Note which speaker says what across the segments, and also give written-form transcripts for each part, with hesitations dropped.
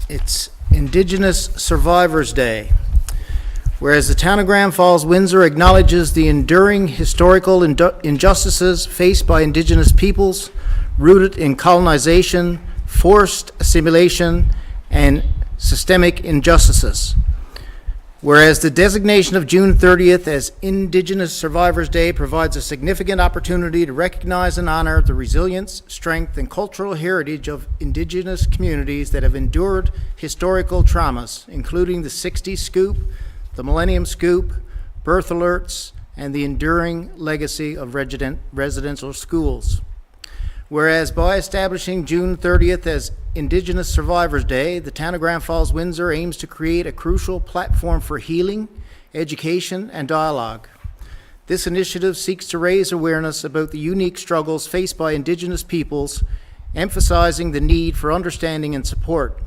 Speaker 1: It's Indigenous Survivors Day. Whereas the town of Grand Falls, Windsor acknowledges the enduring historical injustices faced by Indigenous peoples, rooted in colonization, forced assimilation, and systemic injustices. Whereas the designation of June 30th as Indigenous Survivors Day provides a significant opportunity to recognize and honor the resilience, strength, and cultural heritage of Indigenous communities that have endured historical traumas, including the 60s scoop, the Millennium Scoop, birth alerts, and the enduring legacy of residential schools. Whereas by establishing June 30th as Indigenous Survivors Day, the town of Grand Falls, Windsor aims to create a crucial platform for healing, education, and dialogue. This initiative seeks to raise awareness about the unique struggles faced by Indigenous peoples, emphasizing the need for understanding and support.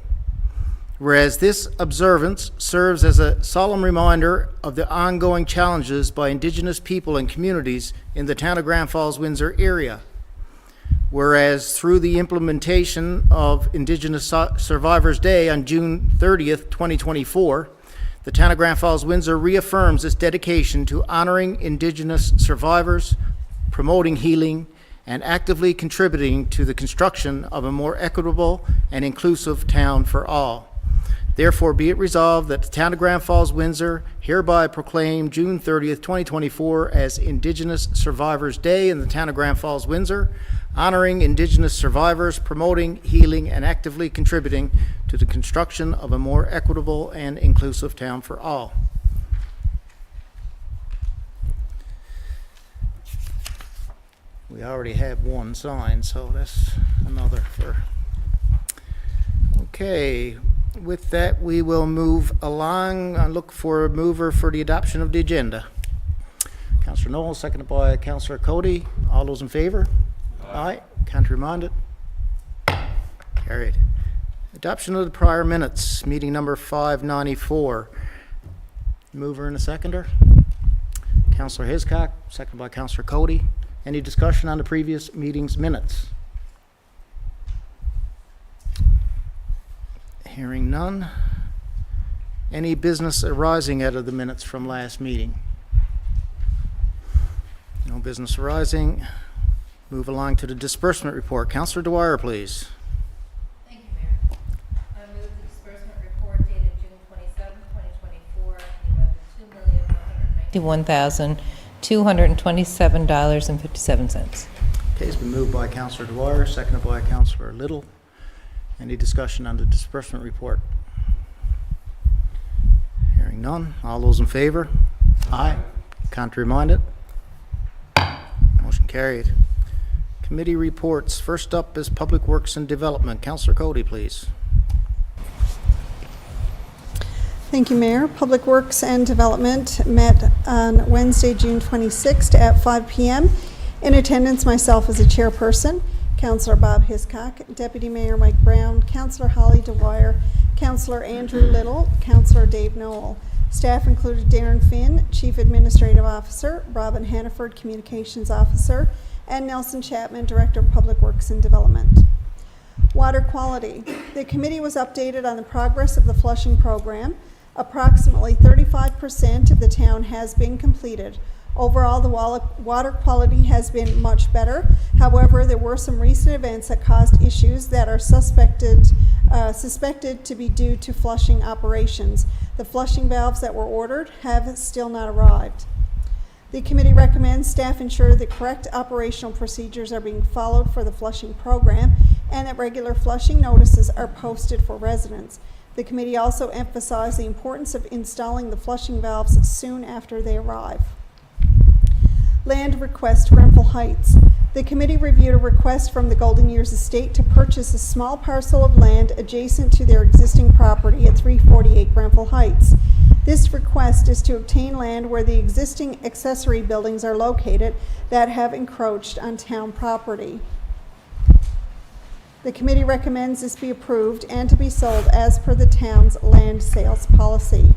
Speaker 1: Whereas this observance serves as a solemn reminder of the ongoing challenges by Indigenous people and communities in the town of Grand Falls, Windsor area. Whereas through the implementation of Indigenous Survivors Day on June 30th, 2024, the town of Grand Falls, Windsor reaffirms its dedication to honoring Indigenous survivors, promoting healing, and actively contributing to the construction of a more equitable and inclusive town for all. Therefore, be it resolved that the town of Grand Falls, Windsor hereby proclaim June 30th, 2024 as Indigenous Survivors Day in the town of Grand Falls, Windsor, honoring Indigenous survivors, promoting healing, and actively contributing to the construction of a more equitable and inclusive town for all. We already have one sign, so that's another for. Okay. With that, we will move along and look for a mover for the adoption of the agenda. Councillor Noel, seconded by Councillor Cody. All those in favor? Aye. Counter-minded? Carried. Adoption of the prior minutes, meeting number 594. Mover and a seconder. Councillor Hiscock, seconded by Councillor Cody. Any discussion on the previous meeting's minutes? Hearing none. Any business arising out of the minutes from last meeting? No business arising. Move along to the disbursement report. Councillor Dwyer, please.
Speaker 2: Thank you, Mayor. I move the disbursement report dated June 27, 2024, in the amount of $2,191,227.57.
Speaker 1: Okay, it's been moved by Councillor Dwyer, seconded by Councillor Little. Any discussion on the disbursement report? Hearing none. All those in favor? Aye. Contrary-minded? Motion carried. Committee reports. First up is Public Works and Development. Councillor Cody, please.
Speaker 3: Thank you, Mayor. Public Works and Development met on Wednesday, June 26th at 5 p.m. In attendance, myself as a chairperson, Councillor Bob Hiscock, Deputy Mayor Mike Brown, Councillor Holly Dwyer, Councillor Andrew Little, Councillor Dave Noel. Staff included Darren Finn, Chief Administrative Officer, Robin Hannaford, Communications Officer, and Nelson Chapman, Director of Public Works and Development. Water quality. The committee was updated on the progress of the flushing program. Approximately 35% of the town has been completed. Overall, the water quality has been much better. However, there were some recent events that caused issues that are suspected to be due to flushing operations. The flushing valves that were ordered have still not arrived. The committee recommends staff ensure the correct operational procedures are being followed for the flushing program and that regular flushing notices are posted for residents. The committee also emphasized the importance of installing the flushing valves soon after they arrive. Land request, Grenfell Heights. The committee reviewed a request from the Golden Years Estate to purchase a small parcel of land adjacent to their existing property at 348 Grenfell Heights. This request is to obtain land where the existing accessory buildings are located that have encroached on town property. The committee recommends this be approved and to be sold as per the town's land sales policy.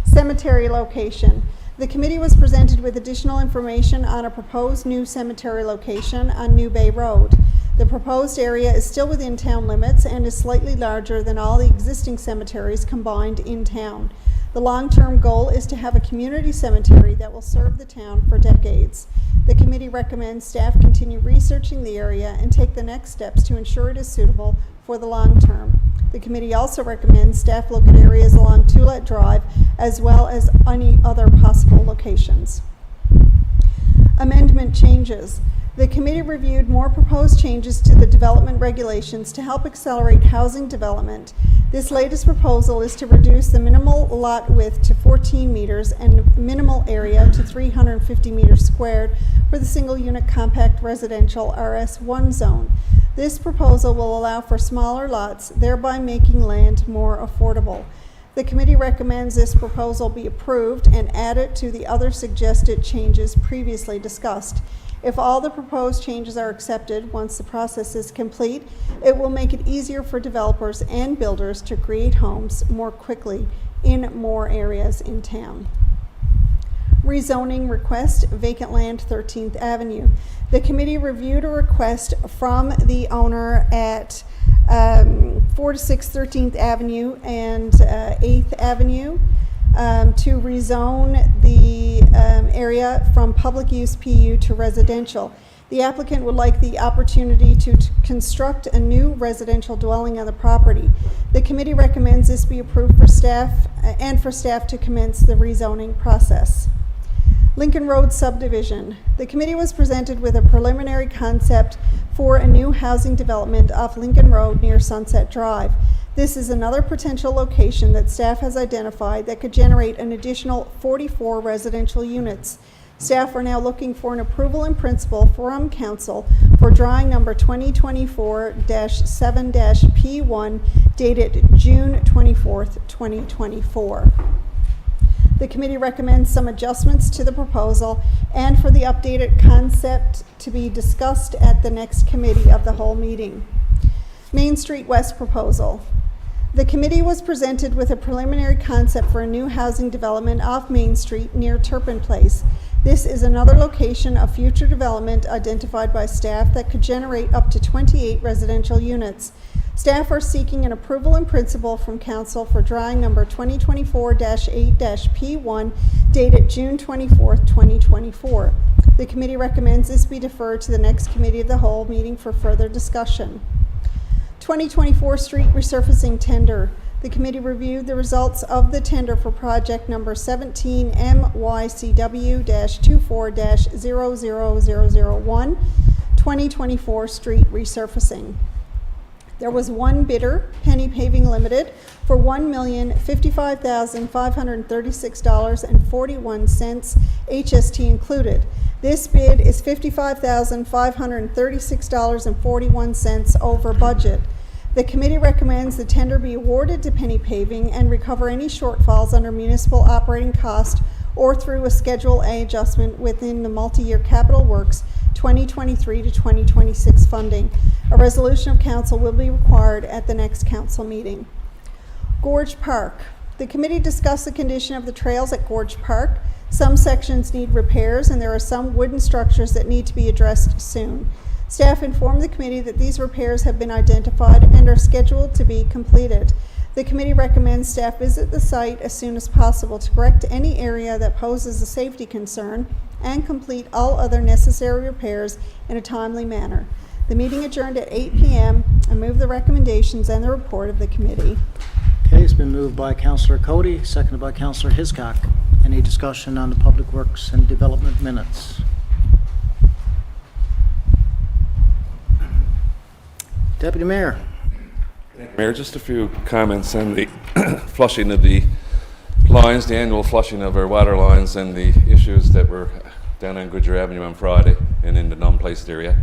Speaker 3: Cemetery location. The committee was presented with additional information on a proposed new cemetery location on New Bay Road. The proposed area is still within town limits and is slightly larger than all the existing cemeteries combined in town. The long-term goal is to have a community cemetery that will serve the town for decades. The committee recommends staff continue researching the area and take the next steps to ensure it is suitable for the long term. The committee also recommends staff look at areas along Tulette Drive as well as any other possible locations. Amendment changes. The committee reviewed more proposed changes to the development regulations to help accelerate housing development. This latest proposal is to reduce the minimal lot width to 14 meters and minimal area to 350 meters squared for the single unit compact residential RS1 zone. This proposal will allow for smaller lots, thereby making land more affordable. The committee recommends this proposal be approved and added to the other suggested changes previously discussed. If all the proposed changes are accepted once the process is complete, it will make it easier for developers and builders to create homes more quickly in more areas in town. Rezoning request, vacant land 13th Avenue. The committee reviewed a request from the owner at 4 to 6 13th Avenue and 8th Avenue to rezone the area from public use PU to residential. The applicant would like the opportunity to construct a new residential dwelling on the property. The committee recommends this be approved for staff and for staff to commence the rezoning process. Lincoln Road subdivision. The committee was presented with a preliminary concept for a new housing development off Lincoln Road near Sunset Drive. This is another potential location that staff has identified that could generate an additional 44 residential units. Staff are now looking for an approval in principle from Council for drawing number 2024-7-P1 dated June 24th, 2024. The committee recommends some adjustments to the proposal and for the updated concept to be discussed at the next committee of the whole meeting. Main Street West proposal. The committee was presented with a preliminary concept for a new housing development off Main Street near Turpin Place. This is another location of future development identified by staff that could generate up to 28 residential units. Staff are seeking an approval in principle from Council for drawing number 2024-8-P1 dated June 24th, 2024. The committee recommends this be deferred to the next committee of the whole meeting for further discussion. 2024 street resurfacing tender. The committee reviewed the results of the tender for project number 17 MYCW-24-00001, 2024 street resurfacing. There was one bidder, Penny Paving Limited, for $1,055,536.41, HST included. This bid is $55,536.41 over budget. The committee recommends the tender be awarded to Penny Paving and recover any shortfalls under municipal operating cost or through a Schedule A adjustment within the multi-year capital works 2023 to 2026 funding. A resolution of council will be required at the next council meeting. Gorge Park. The committee discussed the condition of the trails at Gorge Park. Some sections need repairs and there are some wooden structures that need to be addressed soon. Staff informed the committee that these repairs have been identified and are scheduled to be completed. The committee recommends staff visit the site as soon as possible to correct any area that poses a safety concern and complete all other necessary repairs in a timely manner. The meeting adjourned at 8 p.m. I move the recommendations and the report of the committee.
Speaker 1: Okay, it's been moved by Councillor Cody, seconded by Councillor Hiscock. Any discussion on the Public Works and Development minutes? Deputy Mayor.
Speaker 4: Mayor, just a few comments on the flushing of the lines, the annual flushing of our water lines and the issues that were down on Goodyear Avenue on Friday and in the non-placed area.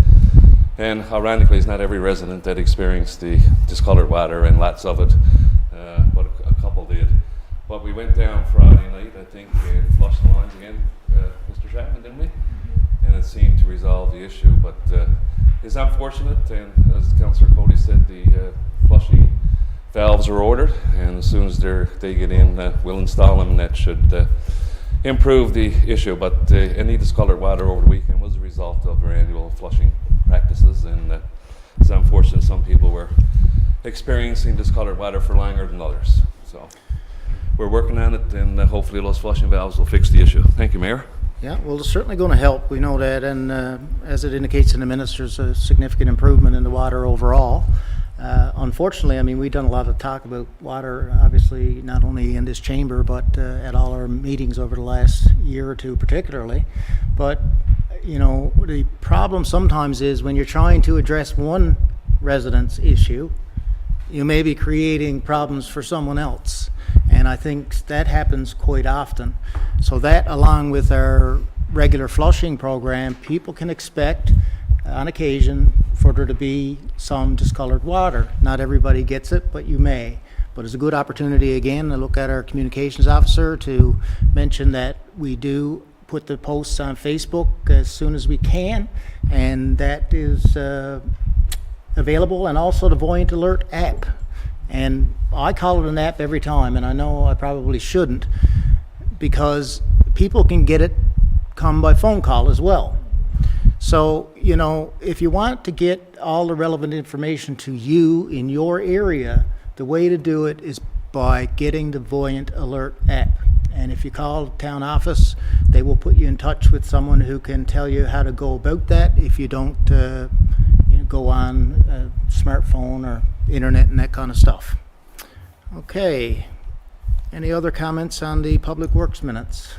Speaker 4: And ironically, it's not every resident that experienced the discolored water and lots of it, but a couple did. But we went down Friday night, I think, and flushed the lines again, Mr. Chapman, didn't we? And it seemed to resolve the issue, but it's unfortunate, and as Councillor Cody said, the flushing valves are ordered, and as soon as they get in, we'll install them, and that should improve the issue. But any discolored water over the weekend was a result of our annual flushing practices, and is unfortunate some people were experiencing discoloured water for longer than others. So we're working on it, and hopefully those flushing valves will fix the issue. Thank you, Mayor.
Speaker 1: Yeah, well, it's certainly going to help. We know that, and as it indicates in the minutes, there's a significant improvement in the water overall. Unfortunately, I mean, we've done a lot of talk about water, obviously, not only in this chamber, but at all our meetings over the last year or two particularly. But, you know, the problem sometimes is when you're trying to address one resident's issue, you may be creating problems for someone else. And I think that happens quite often. So that, along with our regular flushing program, people can expect on occasion for there to be some discolored water. Not everybody gets it, but you may. But it's a good opportunity again to look at our communications officer to mention that we do put the posts on Facebook as soon as we can, and that is available, and also the Voyant Alert app. And I call it an app every time, and I know I probably shouldn't, because people can get it come by phone call as well. So, you know, if you want to get all the relevant information to you in your area, the way to do it is by getting the Voyant Alert app. And if you call the town office, they will put you in touch with someone who can tell you how to go about that if you don't go on a smartphone or internet and that kind of stuff. Okay. Any other comments on the Public Works minutes?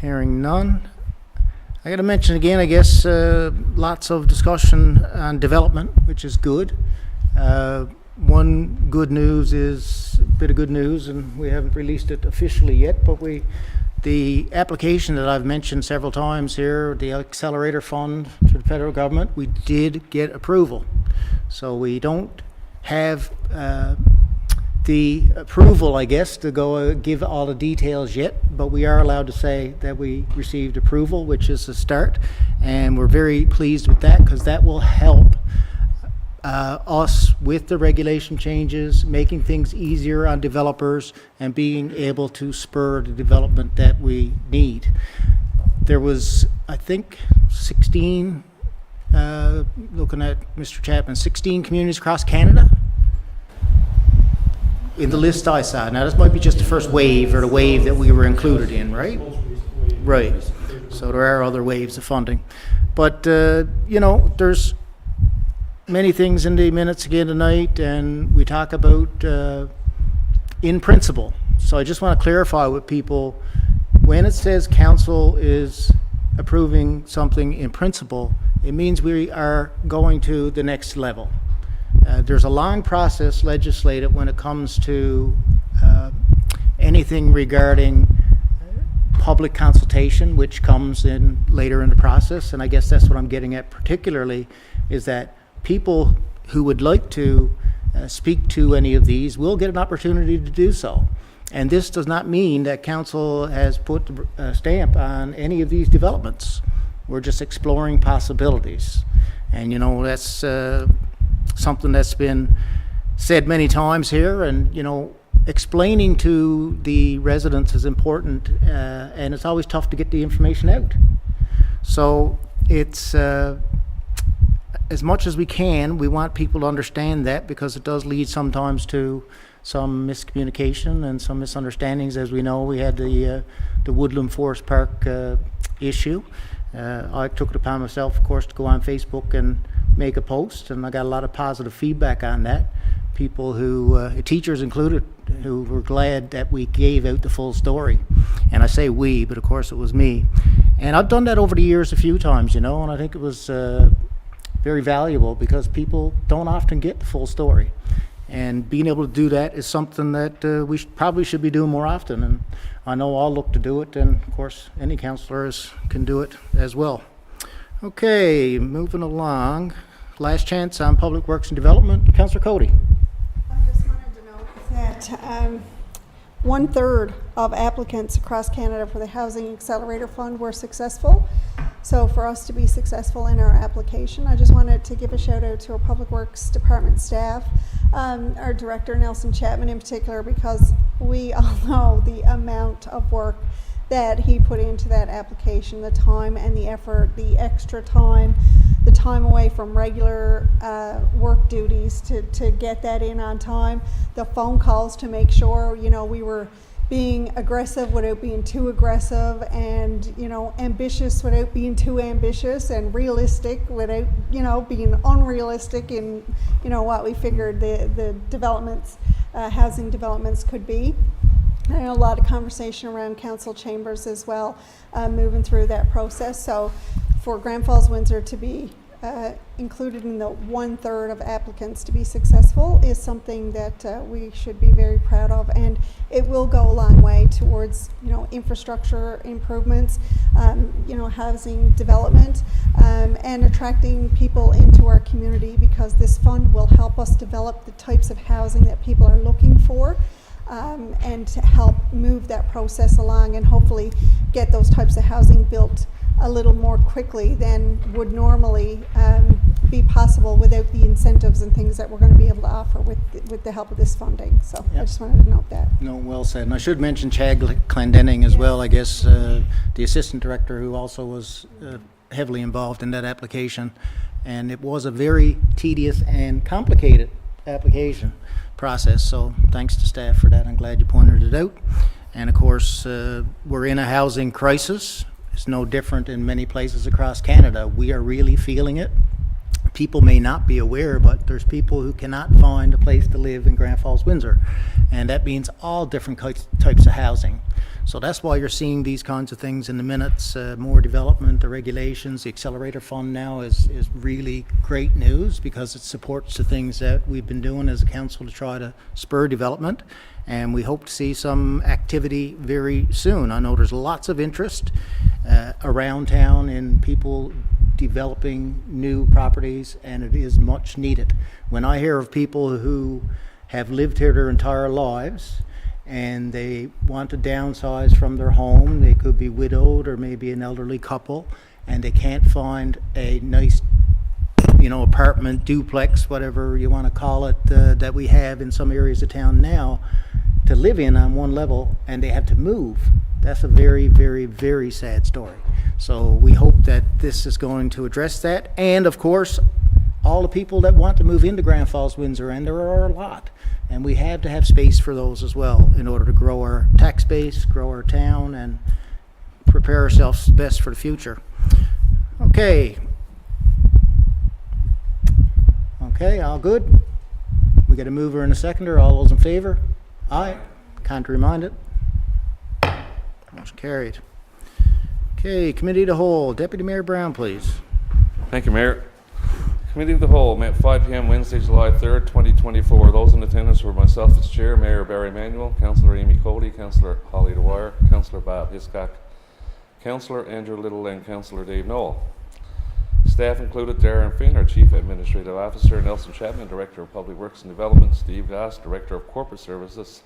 Speaker 1: Hearing none. I got to mention again, I guess, lots of discussion on development, which is good. One good news is a bit of good news, and we haven't released it officially yet, but the application that I've mentioned several times here, the Accelerator Fund to the federal government, we did get approval. So we don't have the approval, I guess, to go give all the details yet, but we are allowed to say that we received approval, which is a start, and we're very pleased with that because that will help us with the regulation changes, making things easier on developers and being able to spur the development that we need. There was, I think, 16, looking at Mr. Chapman, 16 communities across Canada in the list I saw. Now, this might be just the first wave or the wave that we were included in, right? Right. So there are other waves of funding. But, you know, there's many things in the minutes again tonight, and we talk about in principle. So I just want to clarify with people, when it says council is approving something in principle, it means we are going to the next level. There's a long process legislative when it comes to anything regarding public consultation, which comes in later in the process, and I guess that's what I'm getting at particularly, is that people who would like to speak to any of these will get an opportunity to do so. And this does not mean that council has put a stamp on any of these developments. We're just exploring possibilities. And, you know, that's something that's been said many times here, and, you know, explaining to the residents is important, and it's always tough to get the information out. So it's as much as we can, we want people to understand that, because it does lead sometimes to some miscommunication and some misunderstandings. As we know, we had the Woodland Forest Park issue. I took it upon myself, of course, to go on Facebook and make a post, and I got a lot of positive feedback on that. People who, teachers included, who were glad that we gave out the full story. And I say we, but of course it was me. And I've done that over the years a few times, you know, and I think it was very valuable, because people don't often get the full story. And being able to do that is something that we probably should be doing more often. And I know I'll look to do it, and of course any councillors can do it as well. Okay, moving along. Last chance on Public Works and Development. Councillor Cody.
Speaker 3: I just wanted to note that 1/3 of applicants across Canada for the Housing Accelerator Fund were successful. So for us to be successful in our application, I just wanted to give a shout out to our Public Works Department staff, our Director Nelson Chapman in particular, because we all know the amount of work that he put into that application, the time and the effort, the extra time, the time away from regular work duties to get that in on time, the phone calls to make sure, you know, we were being aggressive without being too aggressive, and, you know, ambitious without being too ambitious, and realistic without, you know, being unrealistic in, you know, what we figured the developments, housing developments could be. I know a lot of conversation around council chambers as well, moving through that process. So for Grand Falls-Windsor to be included in the 1/3 of applicants to be successful is something that we should be very proud of, and it will go a long way towards, you know, infrastructure improvements, you know, housing development, and attracting people into our community, because this fund will help us develop the types of housing that people are looking for. And to help move that process along and hopefully get those types of housing built a little more quickly than would normally be possible without the incentives and things that we're going to be able to offer with the help of this funding. So I
Speaker 1: Yep.
Speaker 3: just wanted to note that.
Speaker 1: No, well said. And I should mention Chad Clendenning as well, I guess, the assistant director, who also was heavily involved in that application. And it was a very tedious and complicated application process, so thanks to staff for that. I'm glad you pointed it out. And of course, we're in a housing crisis. It's no different in many places across Canada. We are really feeling it. People may not be aware, but there's people who cannot find a place to live in Grand Falls-Windsor, and that means all different types of housing. So that's why you're seeing these kinds of things in the minutes, more development, the regulations. The Accelerator Fund now is really great news, because it supports the things that we've been doing as a council to try to spur development, and we hope to see some activity very soon. I know there's lots of interest around town in people developing new properties, and it is much needed. When I hear of people who have lived here their entire lives and they want to downsize from their home, they could be widowed or maybe an elderly couple, and they can't find a nice, you know, apartment, duplex, whatever you want to call it, that we have in some areas of town now, to live in on one level, and they have to move. That's a very, very, very sad story. So we hope that this is going to address that. And of course, all the people that want to move into Grand Falls-Windsor, and there are a lot, and we have to have space for those as well in order to grow our tax base, grow our town, and prepare ourselves best for the future. Okay. Okay, all good? We got a mover and a seconder. All those in favor? Aye. Contrary minded? Motion carried. Okay, Committee of the Whole. Deputy Mayor Brown, please.
Speaker 4: Thank you, Mayor. Committee of the Whole met 5 p.m. Wednesday, July 3rd, 2024. Those in attendance were myself as Chair, Mayor Barry Manuel, Councillor Amy Cody, Councillor Holly Dwyer, Councillor Bob Hiscock, Councillor Andrew Little, and Councillor Dave Knoll. Staff included Darren Finn, our Chief Administrative Officer, Nelson Chapman, Director of Public Works and Development, Steve Goss, Director of Corporate Services,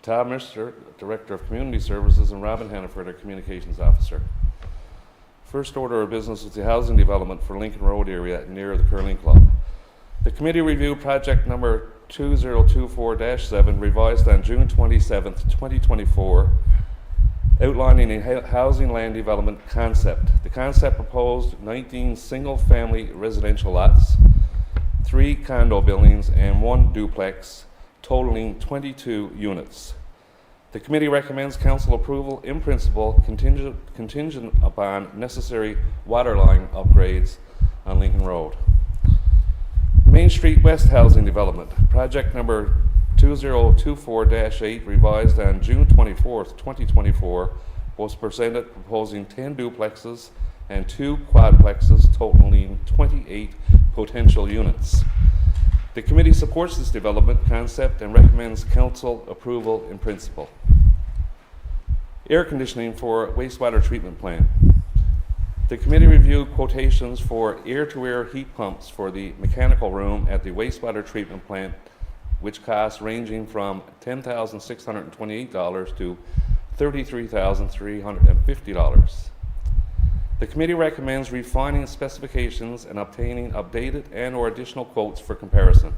Speaker 4: Tom Mister, Director of Community Services, and Robin Hannaford, our Communications Officer. First order of business was the housing development for Lincoln Road area near the Curling Club. The committee reviewed project number 2024-7, revised on June 27th, 2024, outlining a housing land development concept. The concept proposed 19 single-family residential lots, 3 condo buildings, and 1 duplex, totaling 22 units. The committee recommends council approval in principle, contingent upon necessary water line upgrades on Lincoln Road. Main Street West Housing Development, project number 2024-8, revised on June 24th, 2024, was presented proposing 10 duplexes and 2 quadplexes, totaling 28 potential units. The committee supports this development concept and recommends council approval in principle. Air conditioning for wastewater treatment plant. The committee reviewed quotations for air-to-air heat pumps for the mechanical room at the wastewater treatment plant, which costs ranging from $10,628 to $33,350. The committee recommends refining specifications and obtaining updated and/or additional quotes for comparison.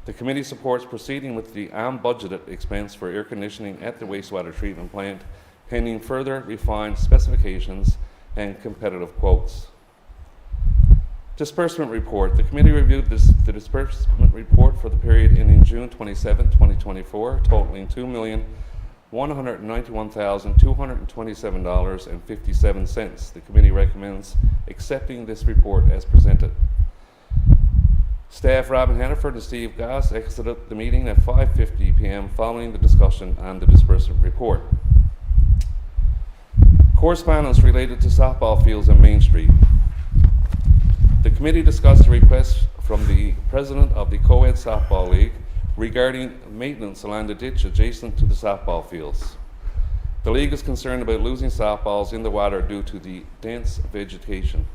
Speaker 4: The committee supports proceeding with the unbudgeted expense for air conditioning at the wastewater treatment plant pending further refined specifications and competitive quotes. Disbursement report. The committee reviewed the disbursement report for the period ending June 27, 2024, totaling $2,191,227.57. The committee recommends accepting this report as presented. Staff Robin Hannaford and Steve Goss exited the meeting at 5:50 p.m. following the discussion on the disbursement report. Correspondence related to softball fields on Main Street. The committee discussed a request from the president of the Co-ed Softball League regarding maintenance along the ditch adjacent to the softball fields. The league is concerned about losing softballs in the water due to the dense vegetation.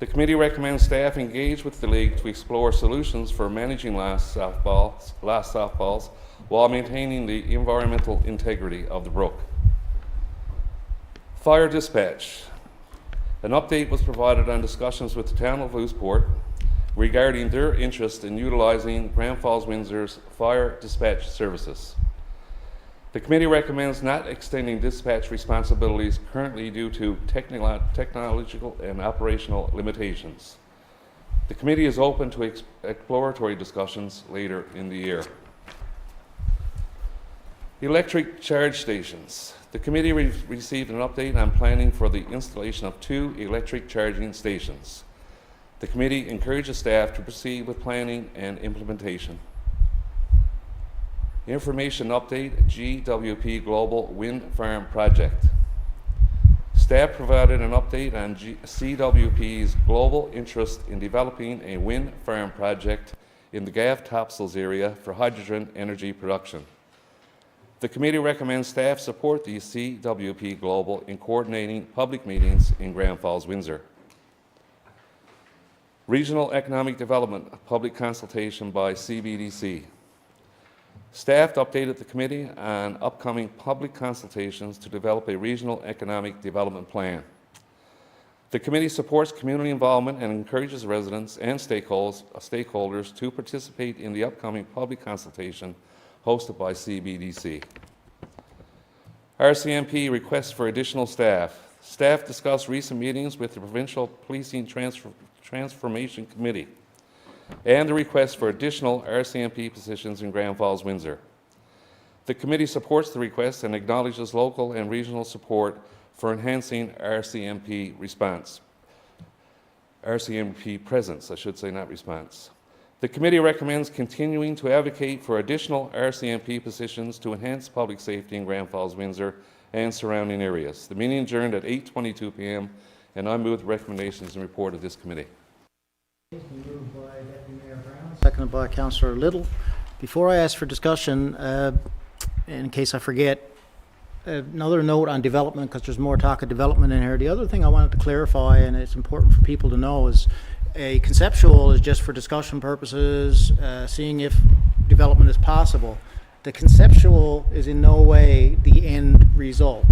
Speaker 4: The committee recommends staff engage with the league to explore solutions for managing lost softballs while maintaining the environmental integrity of the brook. Fire dispatch. An update was provided on discussions with the town of Lewisport regarding their interest in utilizing Grand Falls-Windsor's fire dispatch services. The committee recommends not extending dispatch responsibilities currently due to technological and operational limitations. The committee is open to exploratory discussions later in the year. Electric charge stations. The committee received an update on planning for the installation of 2 electric charging stations. The committee encourages staff to proceed with planning and implementation. Information update, GWP Global Wind Farm Project. Staff provided an update on CWP's global interest in developing a wind farm project in the Gav Topsails area for hydrogen energy production. The committee recommends staff support the CWP Global in coordinating public meetings in Grand Falls-Windsor. Regional Economic Development Public Consultation by CBDC. Staff updated the committee on upcoming public consultations to develop a regional economic development plan. The committee supports community involvement and encourages residents and stakeholders to participate in the upcoming public consultation hosted by CBDC. RCMP requests for additional staff. Staff discussed recent meetings with the Provincial Policing Transformation Committee and the request for additional RCMP positions in Grand Falls-Windsor. The committee supports the request and acknowledges local and regional support for enhancing RCMP presence, I should say, not response. The committee recommends continuing to advocate for additional RCMP positions to enhance public safety in Grand Falls-Windsor and surrounding areas. The meeting adjourned at 8:22 p.m. and I move the recommendations and report of this committee.
Speaker 1: Moved by Deputy Mayor Brown, seconded by Councillor Little. Before I ask for discussion, in case I forget, another note on development, because there's more talk of development in here. The other thing I wanted to clarify, and it's important for people to know, is a conceptual is just for discussion purposes, seeing if development is possible. The conceptual is in no way the end result.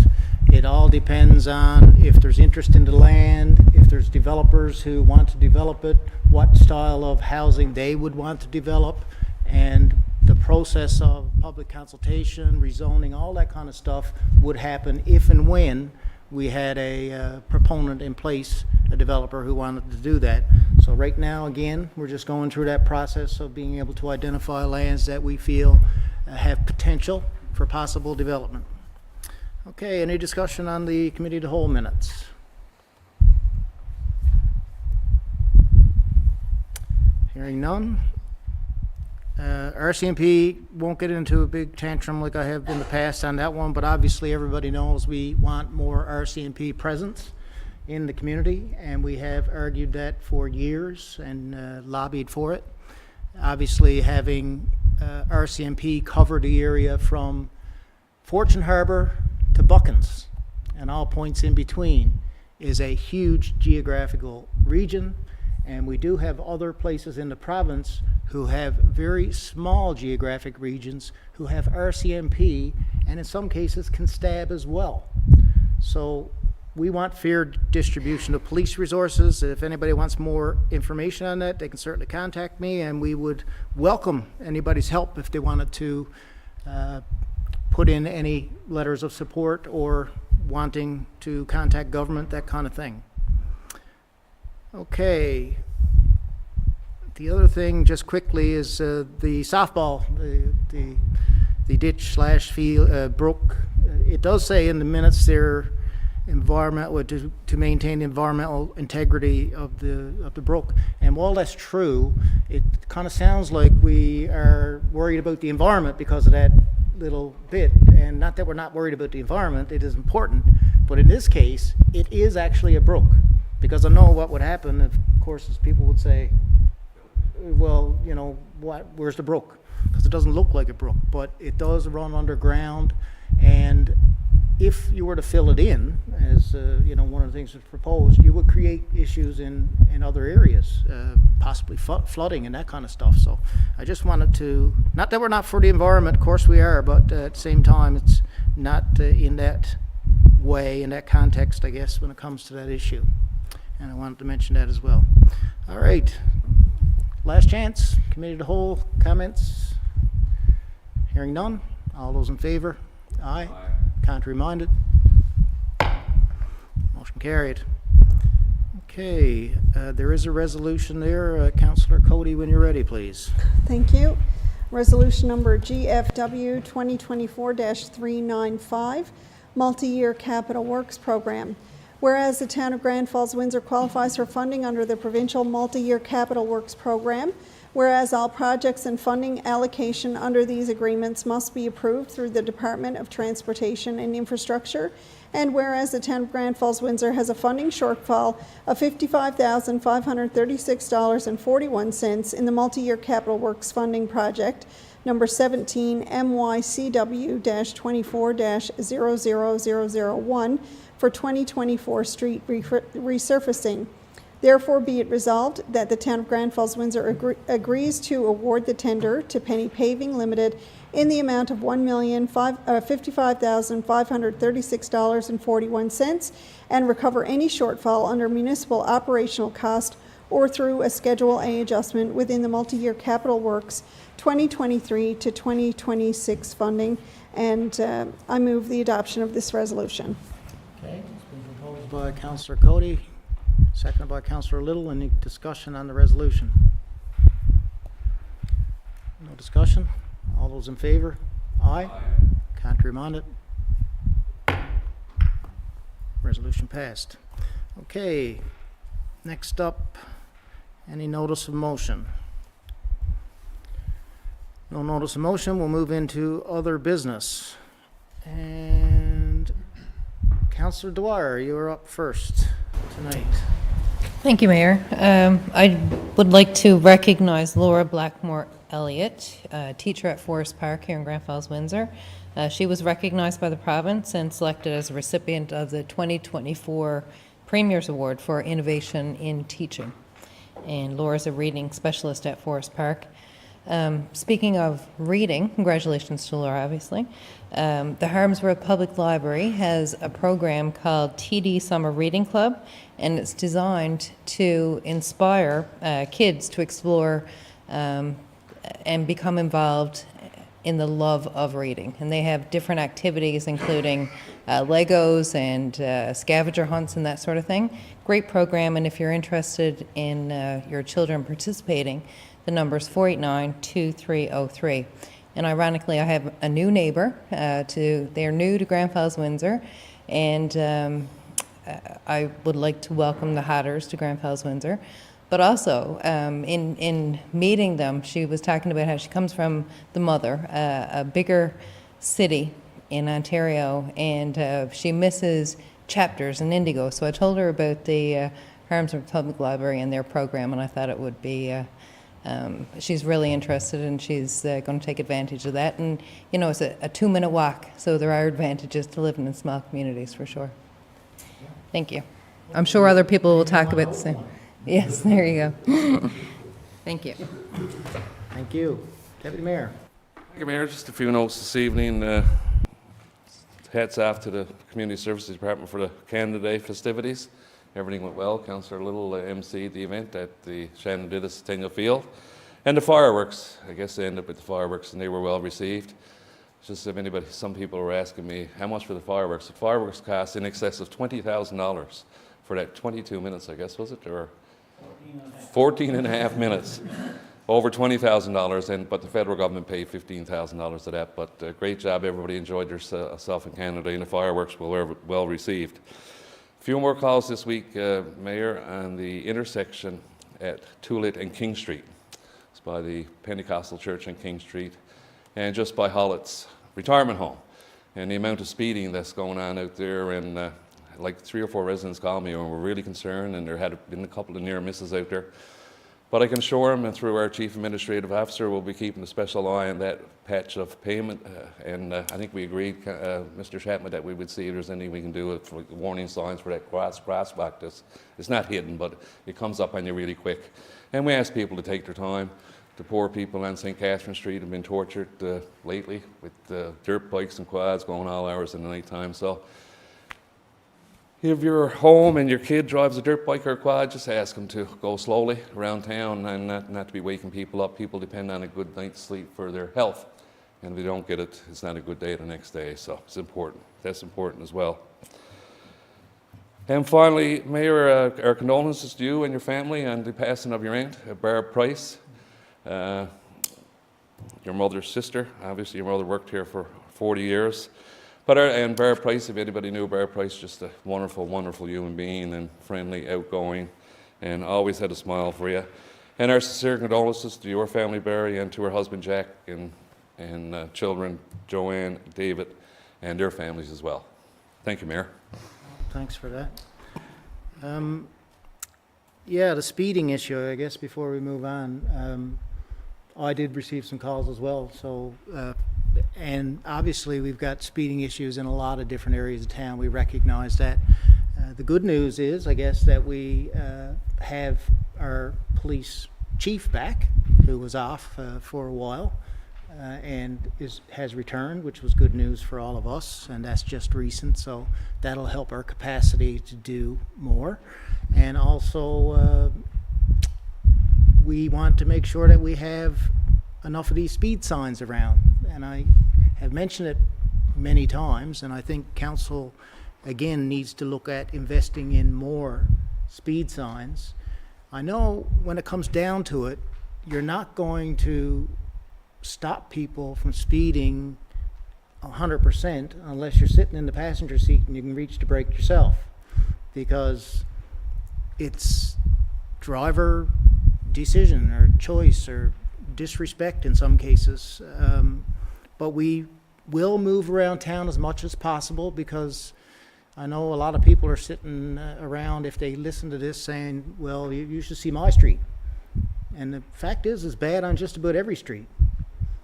Speaker 1: It all depends on if there's interest in the land, if there's developers who want to develop it, what style of housing they would want to develop, and the process of public consultation, rezoning, all that kind of stuff would happen if and when we had a proponent in place, a developer who wanted to do that. So right now, again, we're just going through that process of being able to identify lands that we feel have potential for possible development. Okay, any discussion on the committee of the whole minutes? Hearing none. RCMP won't get into a big tantrum like I have in the past on that one, but obviously everybody knows we want more RCMP presence in the community, and we have argued that for years and lobbied for it. Obviously having RCMP cover the area from Fortune Harbor to Buckens and all points in between is a huge geographical region, and we do have other places in the province who have very small geographic regions who have RCMP and in some cases can stab as well. So we want fair distribution of police resources. If anybody wants more information on that, they can certainly contact me, and we would welcome anybody's help if they wanted to put in any letters of support or wanting to contact government, that kind of thing. Okay. The other thing, just quickly, is the softball, the ditch slash field, brook. It does say in the minutes there, to maintain the environmental integrity of the brook. And while that's true, it kind of sounds like we are worried about the environment because of that little bit. And not that we're not worried about the environment, it is important. But in this case, it is actually a brook. Because I know what would happen, of course, is people would say, well, you know, where's the brook? Because it doesn't look like a brook, but it does run underground. And if you were to fill it in, as you know, one of the things that's proposed, you would create issues in other areas, possibly flooding and that kind of stuff. So I just wanted to, not that we're not for the environment, of course we are, but at the same time, it's not in that way, in that context, I guess, when it comes to that issue. And I wanted to mention that as well. All right. Last chance, committee of the whole, comments? Hearing none, all those in favor? Aye. Contrary minded? Motion carried. Okay, there is a resolution there. Councillor Cody, when you're ready, please.
Speaker 3: Thank you. Resolution number GFW 2024-395, Multi-Year Capital Works Program. Whereas the town of Grand Falls, Windsor qualifies for funding under the Provincial Multi-Year Capital Works Program, whereas all projects and funding allocation under these agreements must be approved through the Department of Transportation and Infrastructure, and whereas the town of Grand Falls, Windsor has a funding shortfall of $55,536.41 in the Multi-Year Capital Works Funding Project, number 17 MYCW-24-00001, for 2024 street resurfacing. Therefore, be it resolved that the town of Grand Falls, Windsor agrees to award the tender to Penny Paving Limited in the amount of $1,055,536.41 and recover any shortfall under municipal operational cost or through a Schedule A adjustment within the Multi-Year Capital Works 2023 to 2026 funding. And I move the adoption of this resolution.
Speaker 1: Okay, it's been proposed by Councillor Cody, seconded by Councillor Little. Any discussion on the resolution? No discussion? All those in favor? Aye. Contrary minded? Resolution passed. Okay, next up, any notice of motion? No notice of motion. We'll move into other business. And Councillor Dwyer, you are up first tonight.
Speaker 2: Thank you, Mayor. I would like to recognize Laura Blackmore Elliott, teacher at Forest Park here in Grand Falls, Windsor. She was recognized by the province and selected as a recipient of the 2024 Premier's Award for Innovation in Teaching. And Laura's a reading specialist at Forest Park. Speaking of reading, congratulations to Laura, obviously. The Harmsworth Public Library has a program called TD Summer Reading Club, and it's designed to inspire kids to explore and become involved in the love of reading. And they have different activities, including Legos and scavenger hunts and that sort of thing. Great program, and if you're interested in your children participating, the number is 489-2303. And ironically, I have a new neighbor. They're new to Grand Falls, Windsor, and I would like to welcome the Hatters to Grand Falls, Windsor. But also, in meeting them, she was talking about how she comes from the mother, a bigger city in Ontario, and she misses chapters in Indigo. So I told her about the Harmsworth Public Library and their program, and I thought it would be she's really interested, and she's going to take advantage of that. And, you know, it's a 2-minute walk, so there are advantages to living in small communities for sure. Thank you. I'm sure other people will talk about the same. Yes, there you go. Thank you.
Speaker 1: Thank you. Deputy Mayor.
Speaker 4: Thank you, Mayor. Just a few notes this evening. Hats off to the Community Services Department for the Canada Day festivities. Everything went well. Councillor Little emceed the event at the Shannon Dittis Centennial Field. And the fireworks, I guess they ended up with the fireworks, and they were well received. just if anybody, some people were asking me, how much for the fireworks? The fireworks cost in excess of $20,000 for that 22 minutes, I guess, was it? Or 14 and a half minutes. Over $20,000, but the federal government paid $15,000 of that. But great job, everybody enjoyed themselves in Canada, and the fireworks were well received. A few more calls this week, Mayor, on the intersection at Tulit and King Street. It's by the Pentecostal Church on King Street, and just by Hollett's retirement home. And the amount of speeding that's going on out there, and like 3 or 4 residents called me and were really concerned, and there had been a couple of near misses out there. But I can assure them, and through our Chief Administrative Officer, we'll be keeping a special eye on that patch of payment. And I think we agreed, Mr. Chapman, that we would see if there's anything we can do for warning signs for that crosswalk. It's not hidden, but it comes up on you really quick. And we ask people to take their time. The poor people on St. Catherine Street have been tortured lately with dirt bikes and quads going all hours in the night time. So if you're home and your kid drives a dirt bike or a quad, just ask them to go slowly around town and not to be waking people up. People depend on a good night's sleep for their health. And if they don't get it, it's not a good day the next day. So it's important. That's important as well. And finally, Mayor, our condolences to you and your family on the passing of your aunt, Barb Price, your mother's sister. Obviously, your mother worked here for 40 years. And Barb Price, if anybody knew Barb Price, just a wonderful, wonderful human being, and friendly, outgoing, and always had a smile for you. And our sincere condolences to your family, Barry, and to her husband, Jack, and children, Joanne, David, and their families as well. Thank you, Mayor.
Speaker 1: Thanks for that. Yeah, the speeding issue, I guess, before we move on. I did receive some calls as well, so and obviously we've got speeding issues in a lot of different areas of town. We recognize that. The good news is, I guess, that we have our police chief back, who was off for a while, and has returned, which was good news for all of us, and that's just recent, so that'll help our capacity to do more. And also, we want to make sure that we have enough of these speed signs around. And I have mentioned it many times, and I think council, again, needs to look at investing in more speed signs. I know when it comes down to it, you're not going to stop people from speeding 100% unless you're sitting in the passenger seat and you can reach the brake yourself, because it's driver decision or choice or disrespect in some cases. But we will move around town as much as possible, because I know a lot of people are sitting around, if they listen to this, saying, well, you should see my street. And the fact is, it's bad on just about every street.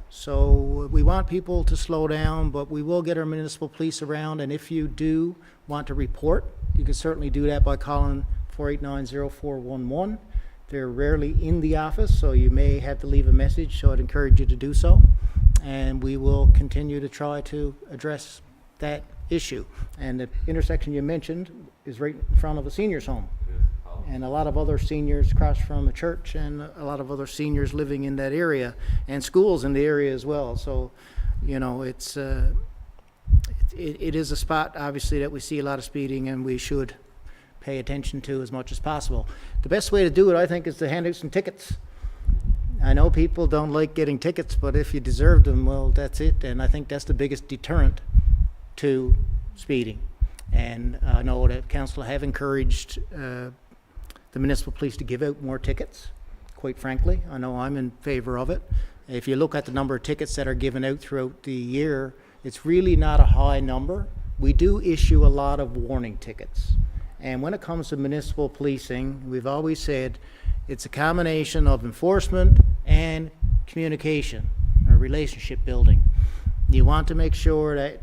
Speaker 1: So we want people to slow down, but we will get our municipal police around. And if you do want to report, you can certainly do that by calling 489-0411. They're rarely in the office, so you may have to leave a message, so I'd encourage you to do so. And we will continue to try to address that issue. And the intersection you mentioned is right in front of a senior's home. And a lot of other seniors across from a church, and a lot of other seniors living in that area, and schools in the area as well. So, you know, it is a spot, obviously, that we see a lot of speeding, and we should pay attention to as much as possible. The best way to do it, I think, is to hand out some tickets. I know people don't like getting tickets, but if you deserve them, well, that's it. And I think that's the biggest deterrent to speeding. And I know that council have encouraged the municipal police to give out more tickets, quite frankly. I know I'm in favor of it. If you look at the number of tickets that are given out throughout the year, it's really not a high number. We do issue a lot of warning tickets. And when it comes to municipal policing, we've always said it's a combination of enforcement and communication or relationship building. You want to make sure that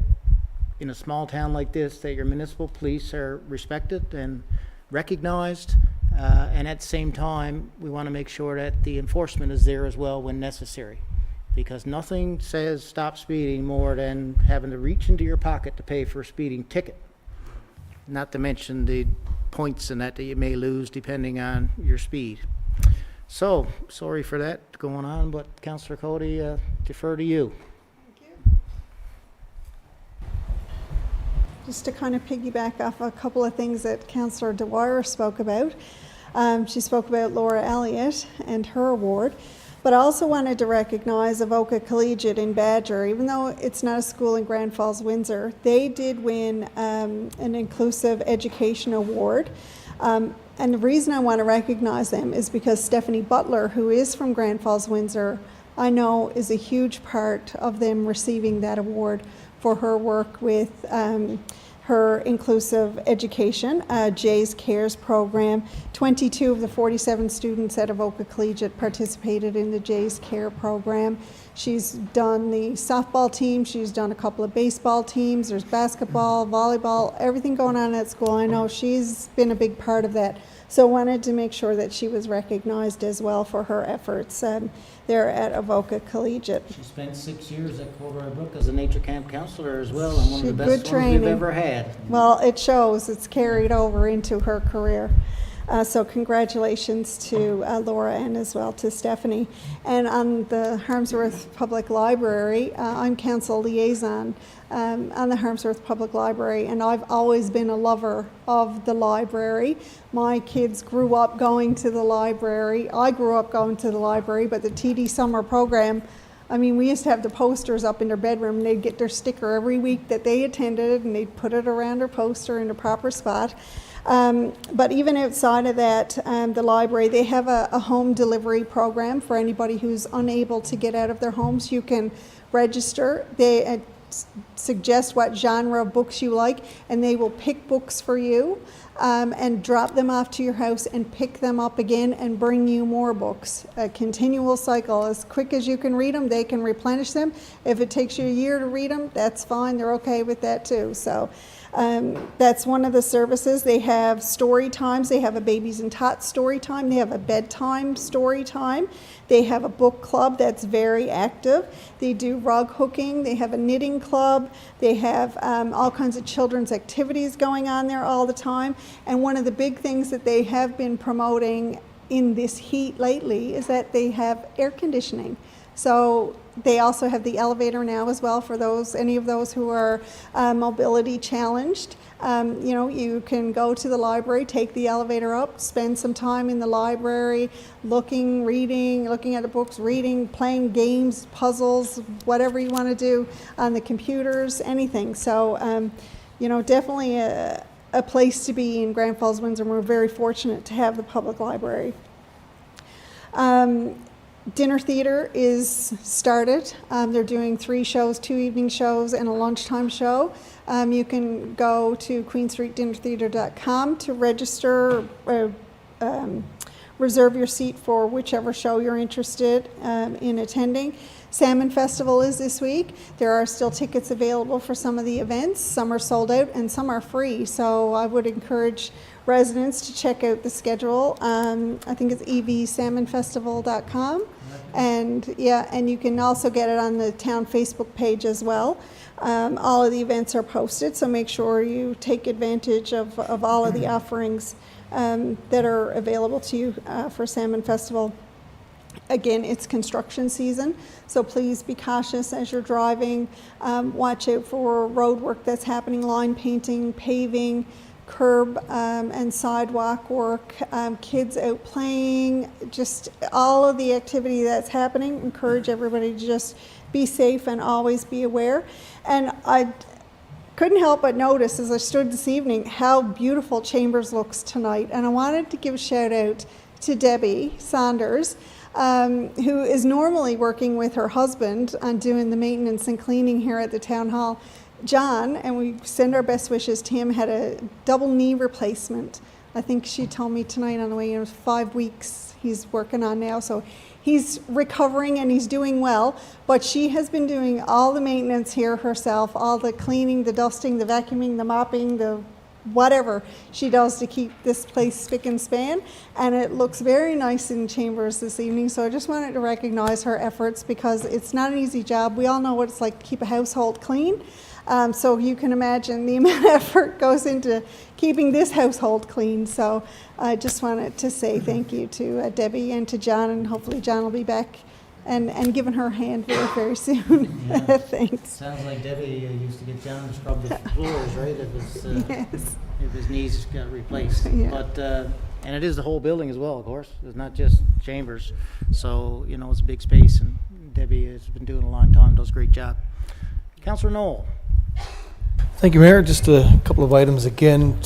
Speaker 1: in a small town like this, that your municipal police are respected and recognized, and at the same time, we want to make sure that the enforcement is there as well when necessary, because nothing says stop speeding more than having to reach into your pocket to pay for a speeding ticket. Not to mention the points and that you may lose depending on your speed. So, sorry for that going on, but Councillor Cody, defer to you.
Speaker 3: Thank you. just to kind of piggyback off a couple of things that Councillor Dwyer spoke about. She spoke about Laura Elliott and her award, but I also wanted to recognise Avoca Collegiate in Badger. Even though it's not a school in Grand Falls, Windsor, they did win an Inclusive Education Award. And the reason I want to recognise them is because Stephanie Butler, who is from Grand Falls, Windsor, I know is a huge part of them receiving that award for her work with her inclusive education, Jay's Cares program. 22 of the 47 students at Avoca Collegiate participated in the Jay's Care program. She's done the softball team, she's done a couple of baseball teams, there's basketball, volleyball, everything going on at school. I know she's been a big part of that. So I wanted to make sure that she was recognized as well for her efforts there at Avoca Collegiate.
Speaker 5: She spent 6 years at Coldwater Brook as a nature camp counselor as well, and one of the
Speaker 3: Good
Speaker 5: best ones
Speaker 3: training.
Speaker 5: we've ever had.
Speaker 3: Well, it shows. It's carried over into her career. So congratulations to Laura and as well to Stephanie. And on the Harmsworth Public Library, I'm council liaison on the Harmsworth Public Library, and I've always been a lover of the library. My kids grew up going to the library. I grew up going to the library, but the TD summer program, I mean, we used to have the posters up in their bedroom, and they'd get their sticker every week that they attended, and they'd put it around their poster in the proper spot. But even outside of that, the library, they have a home delivery program for anybody who's unable to get out of their homes. You can register. They suggest what genre of books you like, and they will pick books for you and drop them off to your house and pick them up again and bring you more books. A continual cycle. As quick as you can read them, they can replenish them. If it takes you a year to read them, that's fine. They're okay with that too. So that's one of the services. They have story times. They have a babies and tots story time. They have a bedtime story time. They have a book club that's very active. They do rug hooking. They have a knitting club. They have all kinds of children's activities going on there all the time. And one of the big things that they have been promoting in this heat lately is that they have air conditioning. So they also have the elevator now as well for any of those who are mobility challenged. You know, you can go to the library, take the elevator up, spend some time in the library, looking, reading, looking at the books, reading, playing games, puzzles, whatever you want to do on the computers, anything. So, you know, definitely a place to be in Grand Falls, Windsor. We're very fortunate to have the public library. Dinner theater is started. They're doing 3 shows, 2 evening shows and a lunchtime show. You can go to queenstreetdinnertheater.com to register, reserve your seat for whichever show you're interested in attending. Salmon Festival is this week. There are still tickets available for some of the events. Some are sold out and some are free. So I would encourage residents to check out the schedule. I think it's evsalmonfestival.com. And yeah, and you can also get it on the town Facebook page as well. All of the events are posted, so make sure you take advantage of all of the offerings that are available to you for Salmon Festival. Again, it's construction season, so please be cautious as you're driving. Watch out for road work that's happening, line painting, paving, curb and sidewalk work, kids out playing, just all of the activity that's happening. Encourage everybody to just be safe and always be aware. And I couldn't help but notice as I stood this evening how beautiful Chambers looks tonight. And I wanted to give a shout out to Debbie Saunders, who is normally working with her husband on doing the maintenance and cleaning here at the town hall. John, and we send our best wishes to him, had a double knee replacement. I think she told me tonight on the way, it was 5 weeks he's working on now. So he's recovering and he's doing well, but she has been doing all the maintenance here herself, all the cleaning, the dusting, the vacuuming, the mopping, the whatever she does to keep this place spick and span. And it looks very nice in Chambers this evening. So I just wanted to recognize her efforts because it's not an easy job. We all know what it's like to keep a household clean. So you can imagine the amount of effort goes into keeping this household clean. So I just wanted to say thank you to Debbie and to John, and hopefully John will be back and giving her a hand very, very soon. Thanks.
Speaker 5: Sounds like Debbie used to get down and scrub the floors, right?
Speaker 3: Yes.
Speaker 5: If his knees got replaced.
Speaker 3: Yeah.
Speaker 5: But, and it is the whole building as well, of course. It's not just chambers. So, you know, it's a big space, and Debbie has been doing a long time, does a great job. Councillor Knoll.
Speaker 6: Thank you, Mayor. Just a couple of items again,